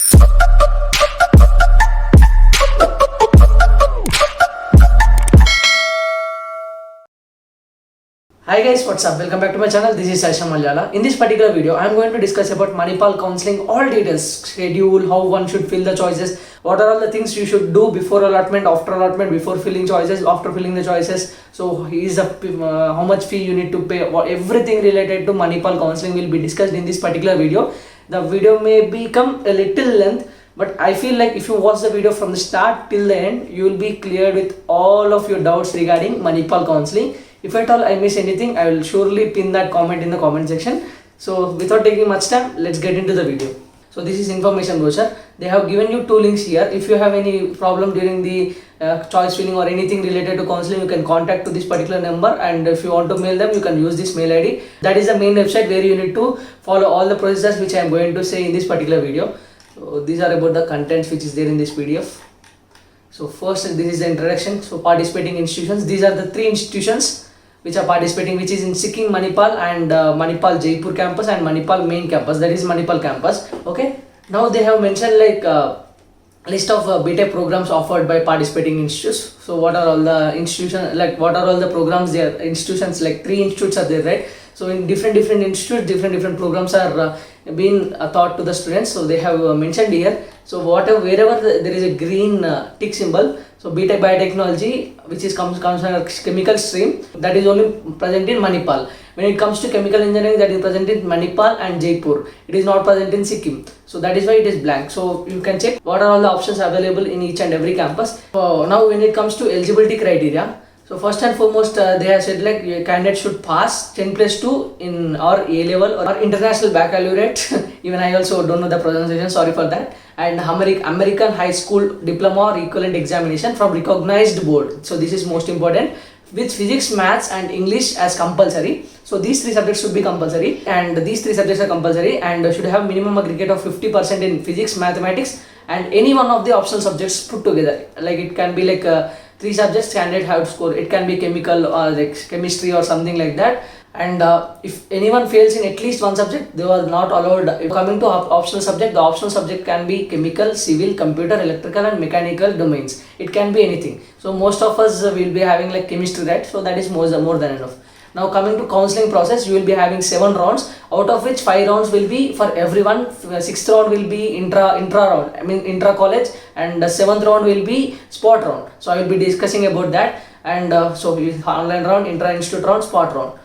Hi guys, what's up? Welcome back to my channel. This is Saisha Malyala. In this particular video, I am going to discuss about Manipal counseling, all details, schedule, how one should fill the choices, what are all the things you should do before allotment, after allotment, before filling choices, after filling the choices. So, how much fee you need to pay, everything related to Manipal counseling will be discussed in this particular video. The video may become a little length, but I feel like if you watch the video from the start till the end, you will be cleared with all of your doubts regarding Manipal counseling. If at all I miss anything, I will surely pin that comment in the comment section. So without taking much time, let's get into the video. So this is information brochure. They have given you two links here. If you have any problem during the choice filling or anything related to counseling, you can contact to this particular number, and if you want to mail them, you can use this mail ID. That is the main website where you need to follow all the procedures which I am going to say in this particular video. So these are about the contents which is there in this PDF. So first, this is the introduction. So participating institutions. These are the three institutions which are participating, which is in Sikkim Manipal and Manipal Jaipur campus and Manipal main campus, that is Manipal campus. Okay, now they have mentioned like list of BTech programs offered by participating institutes. So what are all the institutions, like what are all the programs there, institutions, like 3 institutes are there, right? So in different institutes, different programs are being taught to the students. So they have mentioned here. So wherever there is a green tick symbol, so BTech Biotechnology, which is comes under chemical stream, that is only present in Manipal. When it comes to chemical engineering, that is present in Manipal and Jaipur. It is not present in Sikkim. So that is why it is blank. So you can check what are all the options available in each and every campus. So now when it comes to eligibility criteria, so first and foremost, they have said like your candidate should pass 10+2 in or A level or international baccalaureate. Even I also don't know the pronunciation, sorry for that. And American High School Diploma or equivalent examination from recognized board. So this is most important. With physics, maths and English as compulsory. So these 3 subjects should be compulsory, and these 3 subjects are compulsory and should have minimum aggregate of 50% in physics, mathematics and any one of the optional subjects put together. Like it can be like 3 subjects candidate have to score. It can be chemical or like chemistry or something like that. And if anyone fails in at least one subject, they are not allowed. Coming to optional subject, the optional subject can be chemical, civil, computer, electrical and mechanical domains. It can be anything. So most of us will be having like chemistry, right? So that is more than enough. Now coming to counseling process, you will be having 7 rounds, out of which 5 rounds will be for everyone. 6th round will be intra round, I mean intra college, and the 7th round will be spot round. So I will be discussing about that. And so online round, intra institute round, spot round.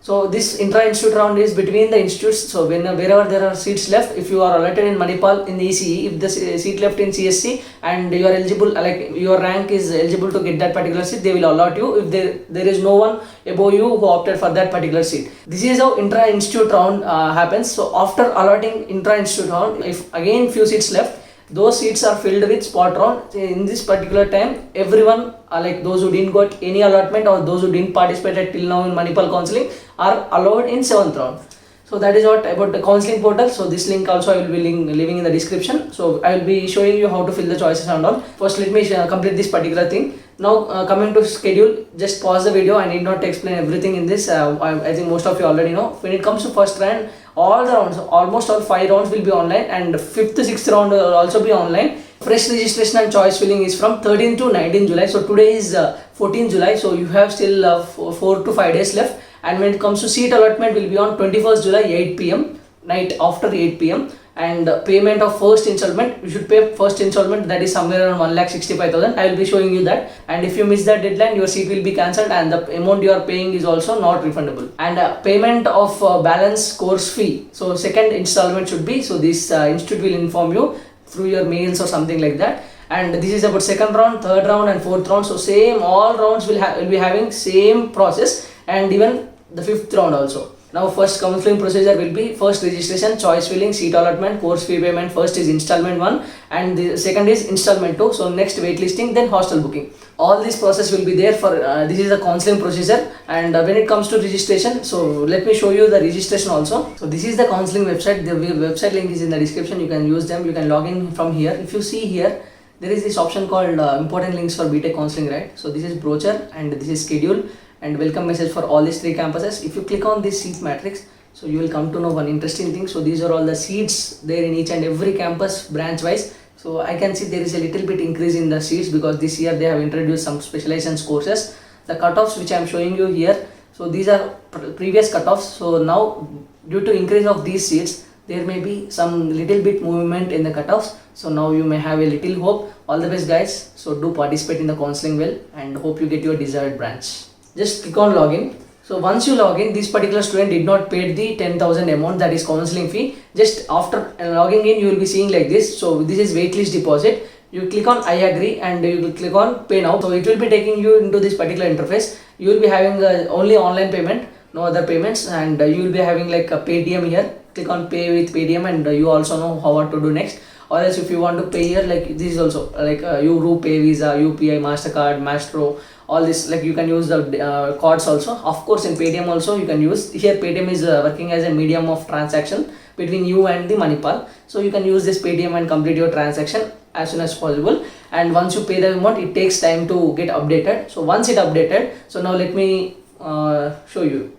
So this intra-institute round is between the institutes. So wherever there are seats left, if you are allotted in Manipal in the ECE, if the seat left in CSC and you are eligible, like your rank is eligible to get that particular seat, they will allot you if there is no one above you who opted for that particular seat. This is how intra-institute round happens. So after allotting intra-institute round, if again few seats left, those seats are filled with spot round. In this particular time, everyone, like those who didn't got any allotment or those who didn't participate till now in Manipal counseling, are allowed in 7th round. So that is what about the counseling portal. So this link also I will be leaving in the description. So I will be showing you how to fill the choices and all. First let me complete this particular thing. Now coming to schedule, just pause the video. I need not explain everything in this. I think most of you already know. When it comes to first round, all the rounds, almost all 5 rounds will be online, and 5th, 6th round will also be online. Fresh registration and choice filling is from 13 to 19 July. So today is 14 July. So you have still 4 to 5 days left. And when it comes to seat allotment, will be on 21st July 8 p.m. night after 8 p.m. And payment of first installment, you should pay first installment, that is somewhere around 1,65,000. I will be showing you that. And if you miss that deadline, your seat will be cancelled and the amount you are paying is also not refundable. And payment of balance course fee. So second installment should be, so this institute will inform you through your mails or something like that. And this is about 2nd round, 3rd round and 4th round. So same, all rounds will be having same process, and even the 5th round also. Now first counseling procedure will be first registration, choice filling, seat allotment, course fee payment. First is installment 1 and the second is installment 2. So next waitlisting, then hostel booking. All this process will be there for this is the counseling procedure. And when it comes to registration, so let me show you the registration also. So this is the counseling website. The website link is in the description. You can use them. You can log in from here. If you see here, there is this option called important links for BTech counseling, right? So this is brochure and this is schedule and welcome message for all these 3 campuses. If you click on this seat matrix, So you will come to know one interesting thing. So these are all the seats there in each and every campus branch wise. So I can see there is a little bit increase in the seats because this year they have introduced some specialization courses. The cutoffs which I am showing you here, so these are previous cutoffs. So now due to increase of these seats, there may be some little bit movement in the cutoffs. So now you may have a little hope. All the best guys. So do participate in the counseling well and hope you get your desired branch. Just click on login. So once you log in, this particular student did not pay the 10,000 amount, that is counseling fee. Just after logging in, you will be seeing like this. So this is waitlist deposit. You click on I agree and you will click on pay now. So it will be taking you into this particular interface. You will be having only online payment, no other payments, and you will be having like a Paytm here. Click on pay with Paytm and you also know how what to do next. Or else if you want to pay here, like this is also like RuPay, Visa, UPI, Mastercard, Mastro, all this, like you can use the cards also. Of course in Paytm also you can use. Here Paytm is working as a medium of transaction between you and the Manipal. So you can use this Paytm and complete your transaction as soon as possible. And once you pay the amount, it takes time to get updated. So once it updated, so now let me show you.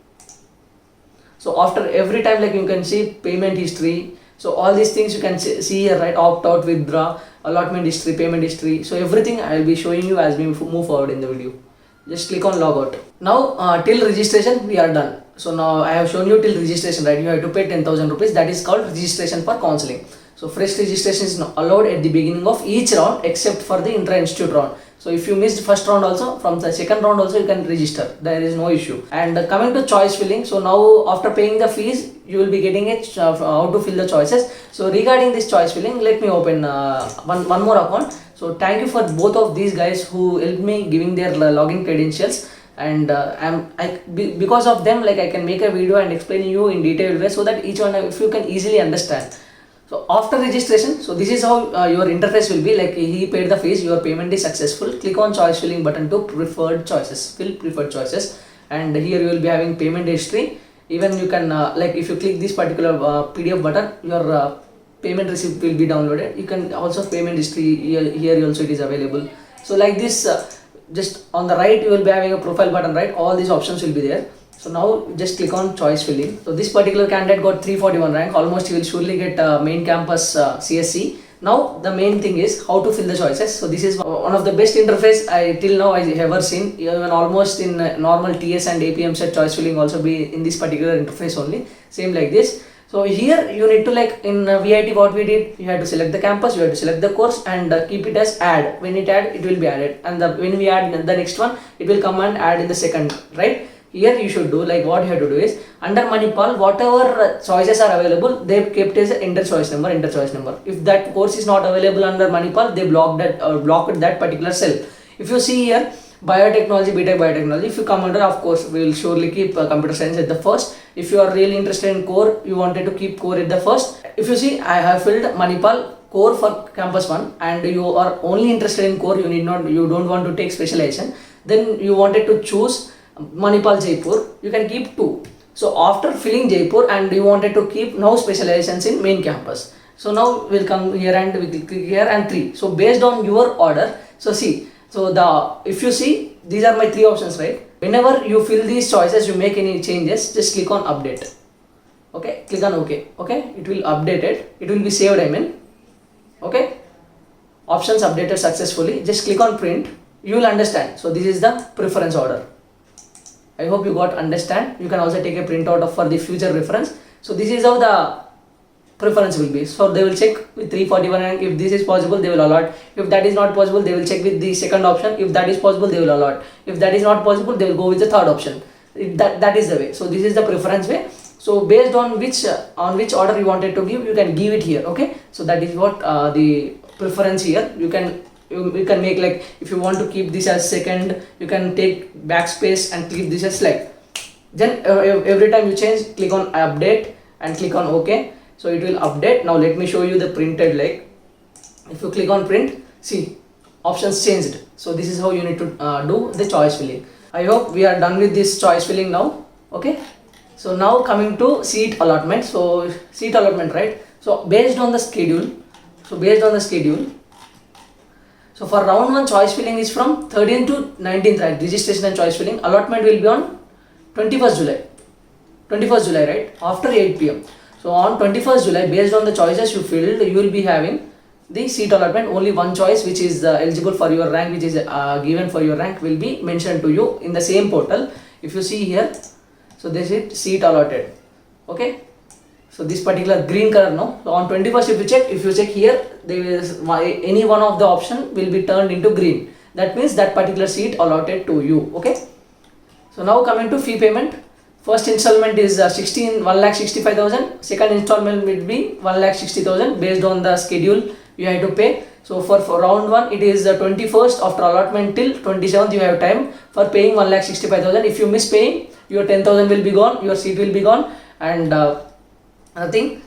So after every time, like you can see payment history. So all these things you can see here, right? Opt out, withdraw, allotment history, payment history. So everything I will be showing you as we move forward in the video. Just click on logout. Now till registration we are done. So now I have shown you till registration, right? You have to pay 10,000 rupees. That is called registration for counseling. So fresh registration is not allowed at the beginning of each round except for the intra-institute round. So if you missed first round also, from the second round also you can register. There is no issue. And coming to choice filling, so now after paying the fees, you will be getting it how to fill the choices. So regarding this choice filling, let me open one more account. So thank you for both of these guys who helped me giving their login credentials. And because of them, like I can make a video and explain you in detailed way so that each one if you can easily understand. So after registration, so this is how your interface will be. Like he paid the fees, your payment is successful. Click on choice filling button to preferred choices, fill preferred choices, and here you will be having payment history. Even you can like if you click this particular PDF button, your payment receipt will be downloaded. You can also payment history here also it is available. So like this, just on the right you will be having a profile button, right? All these options will be there. So now just click on choice filling. So this particular candidate got 341 rank. Almost he will surely get main campus CSC. Now the main thing is how to fill the choices. So this is one of the best interface till now I have ever seen. Even almost in normal TS and APM set choice filling also be in this particular interface only. Same like this. So here you need to, like in VIT what we did, you have to select the campus, you have to select the course and keep it as add. When it add, it will be added, and when we add the next one, it will come and add in the second, right? Here you should do, like what you have to do is under Manipal, whatever choices are available, they kept as enter choice number, enter choice number. If that course is not available under Manipal, they blocked that particular cell. If you see here biotechnology, BTech biotechnology, if you come under, of course we will surely keep computer science at the first. If you are really interested in core, you wanted to keep core at the first. If you see, I have filled Manipal core for campus 1 and you are only interested in core, you don't want to take specialization, then you wanted to choose Manipal Jaipur, you can keep 2. So after filling Jaipur and you wanted to keep now specializations in main campus, so now we'll come here and we click here and 3. So based on your order, so see, so if you see, these are my 3 options, right? Whenever you fill these choices, you make any changes, just click on update. Okay, click on OK. Okay, it will update it. It will be saved, I mean. Okay, options updated successfully. Just click on print. You will understand. So this is the preference order. I hope you got understand. You can also take a printout for the future reference. So this is how the preference will be. So they will check with 341 and if this is possible, they will allot. If that is not possible, they will check with the second option. If that is possible, they will allot. If that is not possible, they will go with the third option. That is the way. So this is the preference way. So based on which order you wanted to give, you can give it here. Okay. So that is what the preference here. You can make, like if you want to keep this as second, you can take backspace and keep this as select. Then every time you change, click on update and click on OK. So it will update. Now let me show you the printed, like if you click on print, see options changed. So this is how you need to do the choice filling. I hope we are done with this choice filling now. Okay. So now coming to seat allotment. So seat allotment, right? So based on the schedule. So for round 1, choice filling is from 13th to 19th, right? Registration and choice filling. Allotment will be on 21st July. 21st July, right? After 8 p.m. So on 21st July, based on the choices you filled, you will be having the seat allotment. Only one choice which is eligible for your rank, which is given for your rank, will be mentioned to you in the same portal. If you see here, so this is seat allotted. Okay, so this particular green color now. So on 21st, if you check here, there is any one of the option will be turned into green. That means that particular seat allotted to you. Okay, so now coming to fee payment. First installment is 1,65,000. Second installment will be 1,60,000 based on the schedule you have to pay. So for round 1, it is 21st. After allotment till 27th, you have time for paying 1,65,000. If you miss paying, your 10,000 will be gone, your seat will be gone, and nothing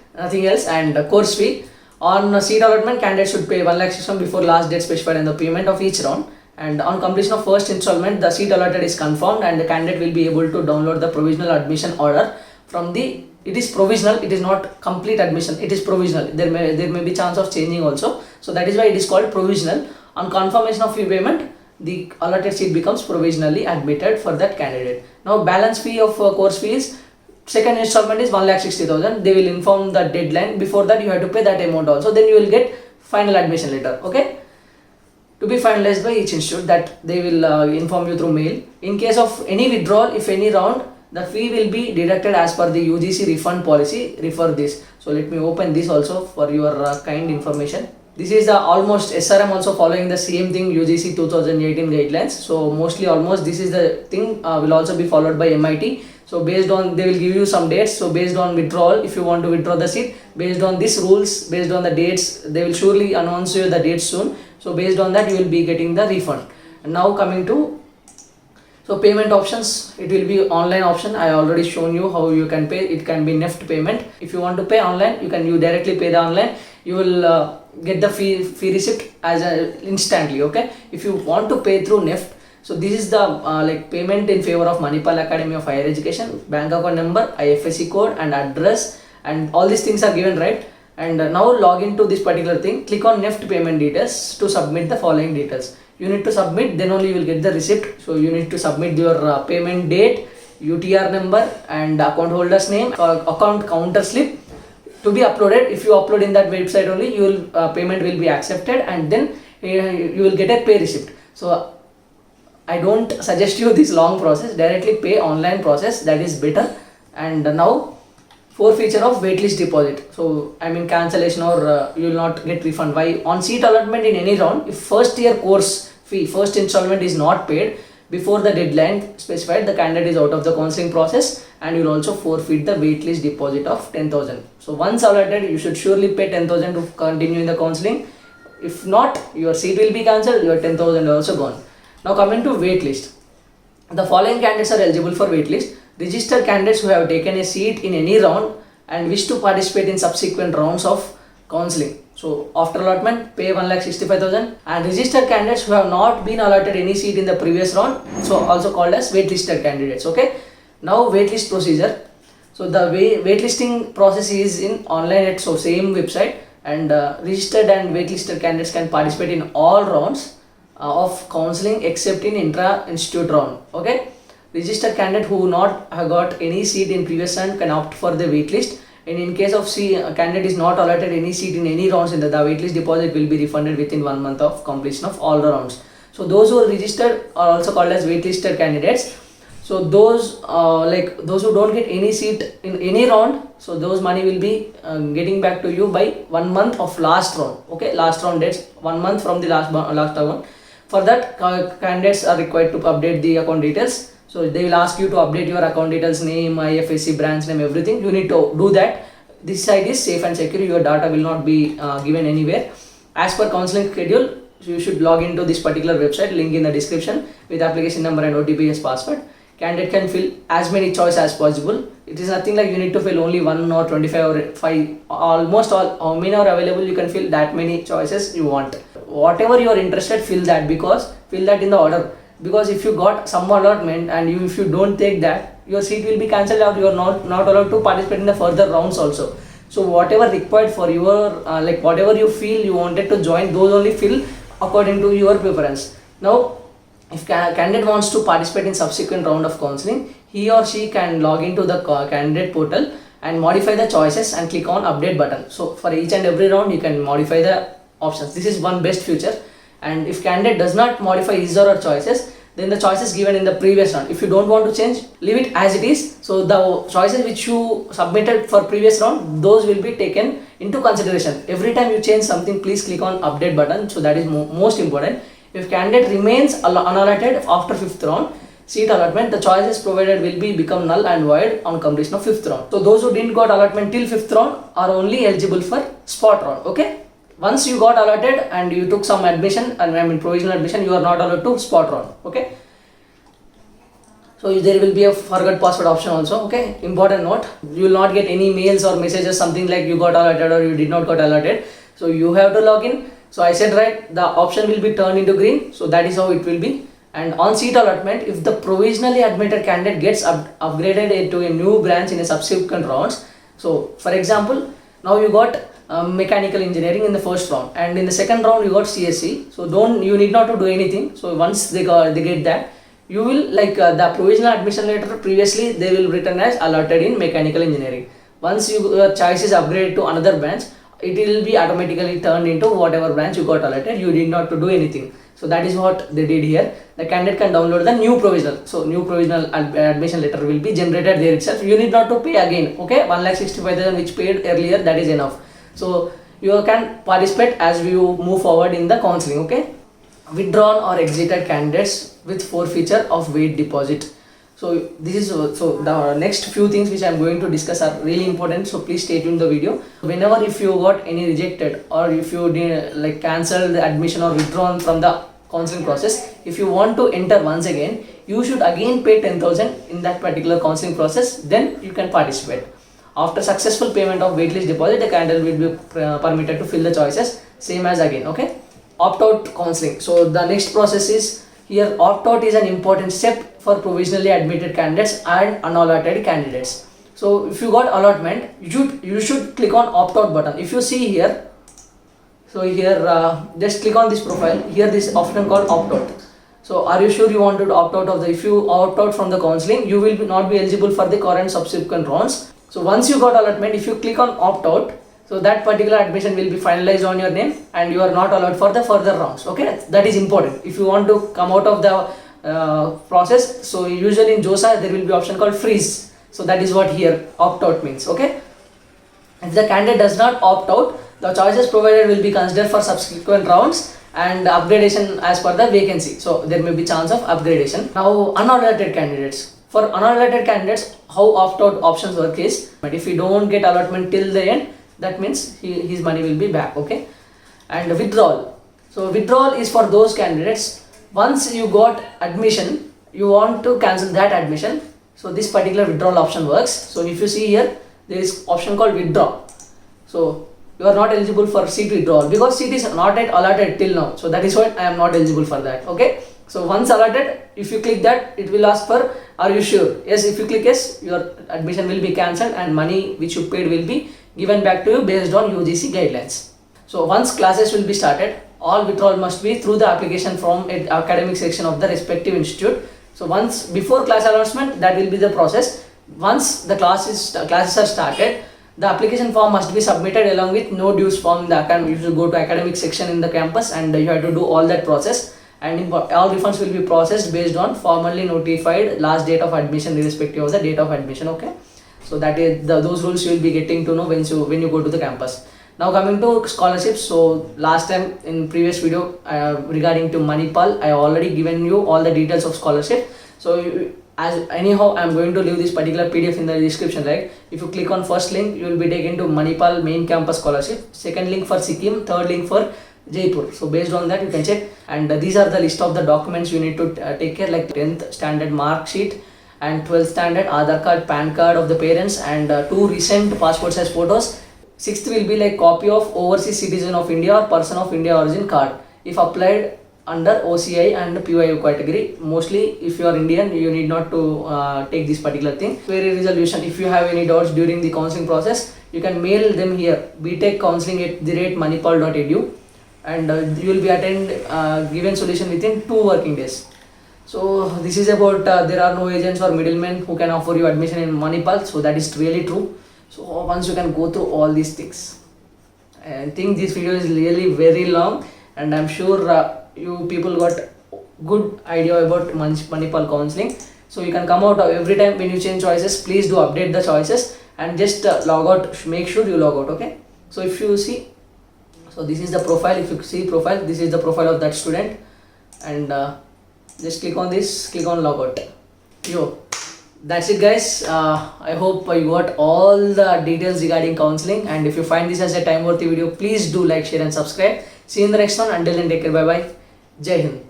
else. And course fee on seat allotment, candidates should pay 1,60,000 before last date specified in the payment of each round. And on completion of first installment, the seat allotted is confirmed and the candidate will be able to download the provisional admission order from the, it is provisional, it is not complete admission, it is provisional. There may be chance of changing also. So that is why it is called provisional. On confirmation of fee payment, the allotted seat becomes provisionally admitted for that candidate. Now balance fee of course fee is, second installment is 1,60,000. They will inform the deadline. Before that you have to pay that amount also. Then you will get final admission letter. Okay, to be finalized by each institute, that they will inform you through mail. In case of any withdrawal, if any round, the fee will be deducted as per the UGC refund policy. Refer this. So let me open this also for your kind information. This is the almost SRM also following the same thing, UGC 2018 guidelines. So mostly almost this is the thing will also be followed by MIT. So based on, they will give you some dates. So based on withdrawal, if you want to withdraw the seat, based on these rules, based on the dates, they will surely announce you the dates soon. So based on that, you will be getting the refund. And now coming to, so payment options, it will be online option. I already shown you how you can pay. It can be NEFT payment. If you want to pay online, you directly pay the online. You will get the fee receipt as instantly. Okay, if you want to pay through NEFT, so this is the like payment in favor of Manipal Academy of Higher Education. Bank account number, IFSC code and address, and all these things are given, right? And now log into this particular thing, click on NEFT payment details to submit the following details. You need to submit, then only you will get the receipt. So you need to submit your payment date, UTR number and account holder's name, account counter slip to be uploaded. If you upload in that website only, you will payment will be accepted, and then you will get a pay receipt. So I don't suggest you this long process. Directly pay online process, that is better. And now forfeiture of waitlist deposit. So I mean cancellation or you will not get refund. Why? On seat allotment in any round, if first year course fee, first installment is not paid before the deadline specified, the candidate is out of the counseling process, and you will also forfeit the waitlist deposit of 10,000. So once allotted, you should surely pay 10,000 to continue in the counseling. If not, your seat will be cancelled, your 10,000 is also gone. Now coming to waitlist, the following candidates are eligible for waitlist. Registered candidates who have taken a seat in any round and wish to participate in subsequent rounds of counseling. So after allotment, pay 1,65,000. And registered candidates who have not been allotted any seat in the previous round, so also called as waitlisted candidates. Okay. Now waitlist procedure. So the waitlisting process is in online at so same website, and registered and waitlisted candidates can participate in all rounds of counseling except in intra-institute round. Okay. Registered candidate who not have got any seat in previous round can opt for the waitlist, and in case of candidate is not allotted any seat in any rounds, in the waitlist deposit will be refunded within 1 month of completion of all the rounds. So those who are registered are also called as waitlisted candidates. So those those who don't get any seat in any round, so those money will be getting back to you by 1 month of last round. Okay, last round dates 1 month from the last one. For that, candidates are required to update the account details. So they will ask you to update your account details, name, IFSC, branch name, everything. You need to do that. This site is safe and secure. Your data will not be given anywhere. As per counseling schedule, you should log into this particular website, link in the description, with application number and OTP as password. Candidate can fill as many choices as possible. It is nothing like you need to fill only 1 or 25 or 5, almost all, how many are available, you can fill that many choices you want. Whatever you are interested, fill that in the order. Because if you got some allotment and if you don't take that, your seat will be cancelled out. You are not allowed to participate in the further rounds also. So whatever required for your whatever you feel you wanted to join, those only fill according to your preference. Now If candidate wants to participate in subsequent round of counseling, he or she can log into the candidate portal and modify the choices and click on update button. So for each and every round you can modify the options. This is one best feature. And if candidate does not modify his or her choices, then the choices given in the previous round, if you don't want to change, leave it as it is. So the choices which you submitted for previous round, those will be taken into consideration. Every time you change something, please click on update button. So that is most important. If candidate remains unallotted after 5th round seat allotment, the choices provided will be become null and void on completion of 5th round. So those who didn't got allotment till 5th round are only eligible for spot round. Okay. Once you got allotted and you took some admission, and provisional admission, you are not allowed to spot round. Okay. So there will be a forgot password option also. Okay. Important note: you will not get any mails or messages something like you got allotted or you did not got allotted. So you have to log in. So I said right, the option will be turned into green. So that is how it will be. And on seat allotment, if the provisionally admitted candidate gets upgraded into a new branch in a subsequent rounds. So for example, now you got mechanical engineering in the first round, and in the second round you got CSC. So you need not to do anything. So once they get that, you will the provisional admission letter previously they will written as allotted in mechanical engineering. Once your choice is upgraded to another branch, it will be automatically turned into whatever branch you got allotted. You did not to do anything. So that is what they did here. The candidate can download the new provisional. So new provisional admission letter will be generated there itself. You need not to pay again. Okay, 1,65,000 which paid earlier, that is enough. So you can participate as we move forward in the counseling. Okay, withdrawn or exited candidates with forfeiture of wait deposit. So this is so the next few things which I am going to discuss are really important. So please stay tuned the video. Whenever if you got any rejected or if you did cancel the admission or withdrawn from the counseling process, if you want to enter once again, you should again pay 10,000 in that particular counseling process. Then you can participate. After successful payment of waitlist deposit, the candidate will be permitted to fill the choices same as again. Okay, opt-out counseling. So the next process is here. Opt-out is an important step for provisionally admitted candidates and unallotted candidates. So if you got allotment, you should click on opt-out button. If you see here, so here just click on this profile. Here this is often called opt-out. So are you sure you want to opt out of the? If you opt out from the counseling, you will not be eligible for the current subsequent rounds. So once you got allotment, if you click on opt out, so that particular admission will be finalized on your name and you are not allowed for the further rounds. Okay, that is important. If you want to come out of the process, so usually in JOSA there will be option called freeze. So that is what here opt out means. Okay, if the candidate does not opt out, the choices provided will be considered for subsequent rounds and upgradation as per the vacancy. So there may be chance of upgradation. Now unallotted candidates. For unallotted candidates, how opt-out options work is, but if you don't get allotment till the end, that means his money will be back. Okay, and withdrawal. So withdrawal is for those candidates, once you got admission, you want to cancel that admission. So this particular withdrawal option works. So if you see here, there is option called withdraw. So you are not eligible for seat withdrawal because seat is not yet allotted till now. So that is why I am not eligible for that. Okay. So once allotted, if you click that, it will ask for, are you sure? Yes, if you click yes, your admission will be cancelled and money which you paid will be given back to you based on UGC guidelines. So once classes will be started, all withdrawal must be through the application form at academic section of the respective institute. So once before class announcement, that will be the process. Once the classes are started, the application form must be submitted along with no dues form in the academic. You should go to academic section in the campus and you have to do all that process. And all refunds will be processed based on formally notified last date of admission irrespective of the date of admission. Okay, so that is those rules you will be getting to know when you go to the campus. Now coming to scholarships. So last time in previous video regarding to Manipal, I already given you all the details of scholarship. So as anyhow I am going to leave this particular PDF in the description. Right, if you click on first link, you will be taken to Manipal main campus scholarship, second link for Sikkim, third link for Jaipur. So based on that you can check, and these are the list of the documents you need to take care, like 10th standard mark sheet and 12th standard Aadhaar card, PAN card of the parents, and 2 recent passport size photos. 6th will be like copy of overseas citizen of India or person of India origin card if applied under OCI and PYU category. Mostly if you are Indian, you need not to take this particular thing. Query resolution. If you have any doubts during the counseling process, you can mail them here, btechcounseling@manipal.edu, and you will be given solution within 2 working days. So this is about there are no agents or middlemen who can offer you admission in Manipal. So that is really true. So once you can go through all these things. I think this video is really very long, and I'm sure you people got good idea about Manipal counseling. So you can come out every time when you change choices. Please do update the choices and just log out. Make sure you log out. Okay. So if you see, so this is the profile. If you see profile, this is the profile of that student, and just click on this. Click on log out. Yo. That's it, guys. I hope you got all the details regarding counseling, and if you find this as a time worthy video, please do like, share and subscribe. See you in the next one. Until then, take care. Bye bye. Jai Hind.